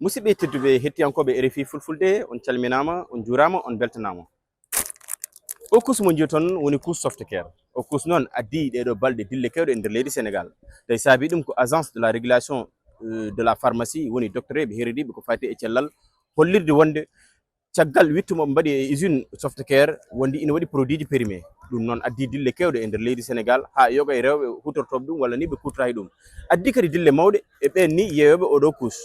musidɓe tedduɓe hettiyankoɓe RFI fulfulde on calminama on jurama on beltanama okus mo jiiton woni kus softcare okus noon addi ɗeɗo balɗe dille kewɗe e nder leydi Sénégal tawi saabi ɗum ko agence de la régulation de la pharmacie woni docteur ɓe heeridiɓe ko fati e cellal hollirde wonde caggal wittumo ɓe mbaɗi e usine softcare wondi ina waɗi produit ji périmé ɗum noon addi dille kewɗe e nder leydi Sénégal ha yoga e rewɓe hutortoɓe ɗum walla ni ɓe kutoraki ɗum addi kadi dille mawɗe e ɓen ni yeyoɓe oɗo kus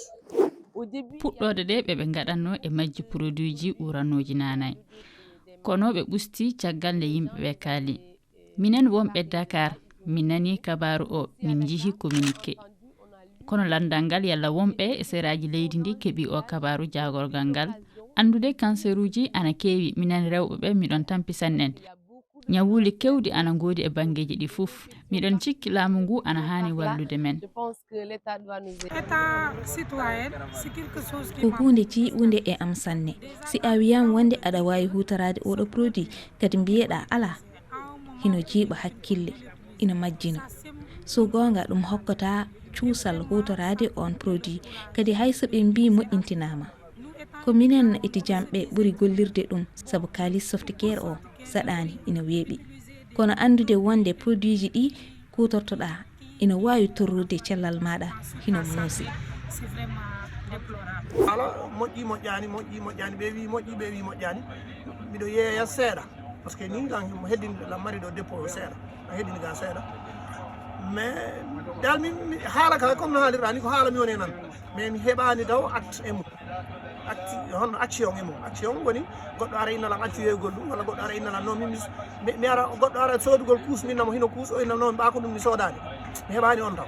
puɗɗode ɗe ɓeɓe gaɗanno e majji produit ji uranoji nanay kono ɓe ɓusti caggal nde yimɓeɓe kaali minen wonɓe Dakar min nani kabaru o min jihi communiqué kono landal ngal yalla wonɓe e seraji leydi ndi keeɓi o kabaru jagorgal ngal andude cancer uji ana keewi minen rewɓeɓe miɗon tampisannen ñawuli kewɗi ana godi e banggueji ɗi foof miɗon cikki laamu ngu ana hani wallude men ko hunde jiiɓude e am sanne si a wiyam wonde aɗa wawi hutorade oɗo produit kadi mbiyeɗa ala hino jiiɓa hakkille ina majjina so gonga ɗum hokkata cuusal hutorade on produit kadi hayso ɓe mbi moƴƴintinama ko minen étudiantɓe ɓuuri gollirde ɗum saabu kalis softcare o saɗani ina weeɓi kono andude wonde produit ji ɗi kutortoɗa ina wawi torrude cellal maɗa hino muusi ala moƴƴi moƴƴani ɓe wi moƴƴani miɗo yeeya seeɗa par ce que ni kan heddini lammari ɗo dépôt seeɗa a heddini ga seeɗa mais dal min haala ka comme no haalirɗa ni ko haala mi woni nan mais mi heɓani taw acte e mum acti hono action e mum action woni goɗɗo ara innalam accuyoygol ɗum walla goɗɗo ara innalam non min mi ara goɗɗo ara soodugol kuus minnamo hino kuus o innam noon ɓa ko ɗum mi soodani mi heɓani on taw